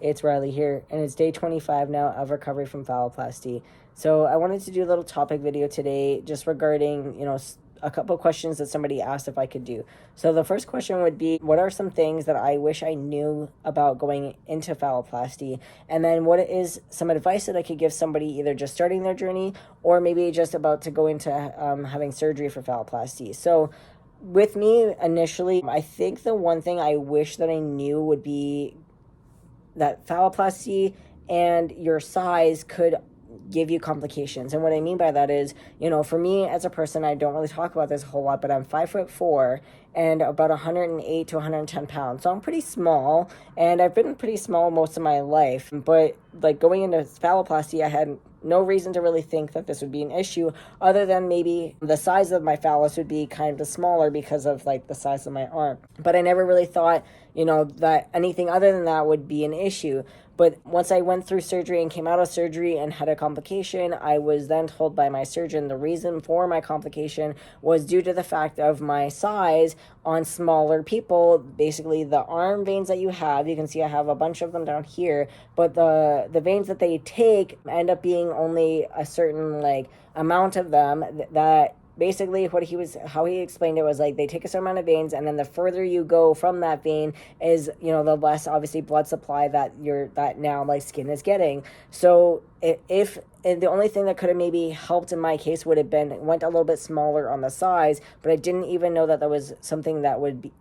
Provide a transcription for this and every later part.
it's Riley here, and it's day 25 now of recovery from phalloplasty. So I wanted to do a little topic video today just regarding, a couple of questions that somebody asked if I could do. So the first question would be, what are some things that I wish I knew about going into phalloplasty? And then what is some advice that I could give somebody either just starting their journey or maybe just about to go into having surgery for phalloplasty? So with me initially, I think the one thing I wish that I knew would be that phalloplasty and your size could give you complications. And what I mean by that is, for me as a person, I don't really talk about this a whole lot, but I'm 5'4" and about 108 to 110 pounds. So I'm pretty small, and I've been pretty small most of my life. But like going into phalloplasty, I had no reason to really think that this would be an issue other than maybe the size of my phallus would be kind of smaller because of like the size of my arm. But I never really thought, that anything other than that would be an issue. But once I went through surgery and came out of surgery and had a complication, I was then told by my surgeon the reason for my complication was due to the fact of my size on smaller people. Basically, the arm veins that you can see I have a bunch of them down here, but the veins that they take end up being only a certain amount of them that basically how he explained it was like they take a certain amount of veins, and then the further you go from that vein is, the less obviously blood supply that skin is getting. So if the only thing that could have maybe helped in my case would have been went a little bit smaller on the size, but I didn't even know that was something that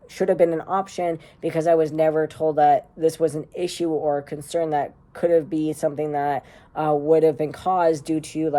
should have been an option, because I was never told that this was an issue or a concern that could have been something that would have been caused due to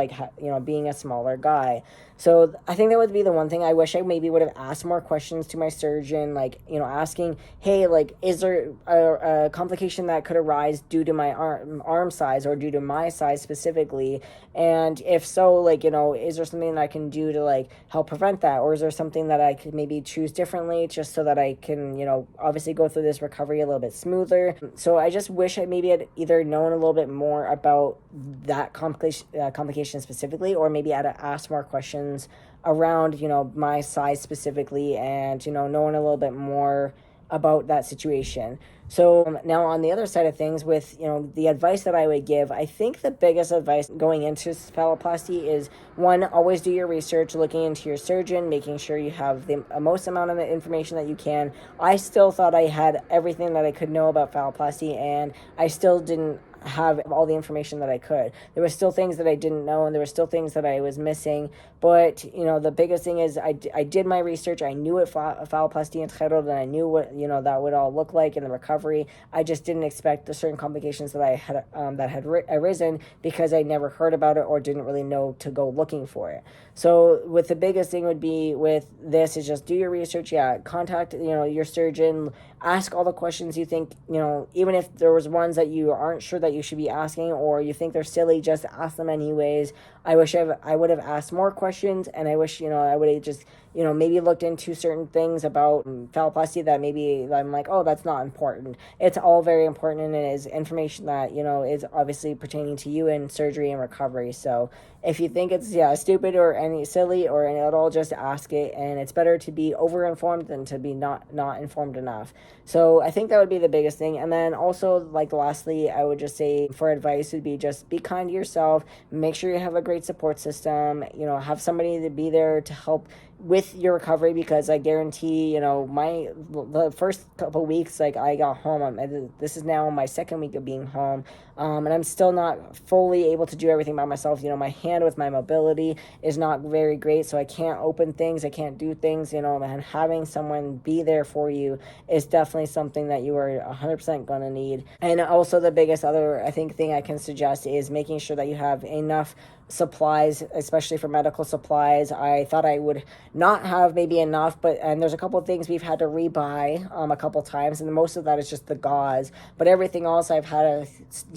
being a smaller guy. So I think that would be the one thing I wish I maybe would have asked more questions to my surgeon, asking, hey, is there a complication that could arise due to my arm size or due to my size specifically? And if so, is there something that I can do to help prevent that? Or is there something that I could maybe choose differently just so that I can, obviously go through this recovery a little bit smoother? So I just wish I maybe had either known a little bit more about that complication specifically, or maybe I had to ask more questions around, my size specifically, and, knowing a little bit more about that situation. So now on the other side of things with, the advice that I would give, I think the biggest advice going into phalloplasty is, one, always do your research, looking into your surgeon, making sure you have the most amount of the information that you can. I still thought I had everything that I could know about phalloplasty, and I still didn't have all the information that I could. There were still things that I didn't know, and there were still things that I was missing. But, the biggest thing is I did my research. I knew what phalloplasty entailed, and I knew what, that would all look like in the recovery. I just didn't expect the certain complications that I had arisen, because I never heard about it or didn't really know to go looking for it. So with the biggest thing would be with this is just do your research. Contact, your surgeon, ask all the questions you think, even if there was ones that you aren't sure that you should be asking or you think they're silly, just ask them anyways. I wish I would have asked more questions, and I wish, I would have just, maybe looked into certain things about phalloplasty that maybe I'm like, oh, that's not important. It's all very important, and it is information that, is obviously pertaining to you in surgery and recovery. So if you think it's, stupid or any silly or any at all, just ask it, and it's better to be over-informed than to be not informed enough. So I think that would be the biggest thing. And then also, lastly, I would just say for advice would be just be kind to yourself, make sure you have a great support system, have somebody to be there to help with your recovery, because I guarantee, the first couple weeks, I got home. This is now my second week of being home, and I'm still not fully able to do everything by myself. My hand with my mobility is not very great, so I can't open things, I can't do things, and having someone be there for you is definitely something that you are 100% going to need. And also the biggest other, I think, thing I can suggest is making sure that you have enough supplies, especially for medical supplies. I thought I would not have maybe enough, and there's a couple of things we've had to rebuy a couple times, and most of that is just the gauze, but everything else I've had a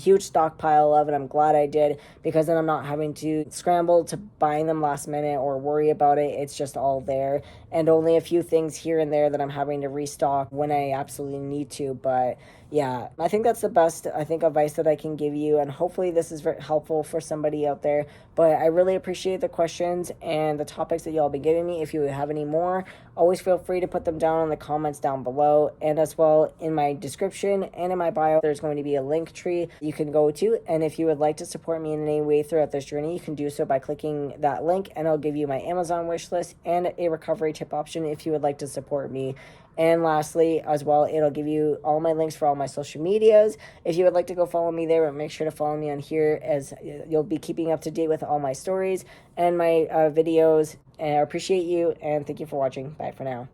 huge stockpile of, and I'm glad I did, because then I'm not having to scramble to buying them last minute or worry about it. It's just all there, and only a few things here and there that I'm having to restock when I absolutely need to. But Yeah, I think that's the best, I think, advice that I can give you, and hopefully this is very helpful for somebody out there. But I really appreciate the questions and the topics that y'all been giving me. If you have any more, always feel free to put them down in the comments down below, and as well in my description and in my bio, there's going to be a link tree you can go to. And if you would like to support me in any way throughout this journey, you can do so by clicking that link, and I'll give you my Amazon wish list and a recovery tip option if you would like to support me. And lastly, as well, it'll give you all my links for all my social medias. If you would like to go follow me there, make sure to follow me on here, as you'll be keeping up to date with all my stories and my videos. And I appreciate you, and thank you for watching. Bye for now.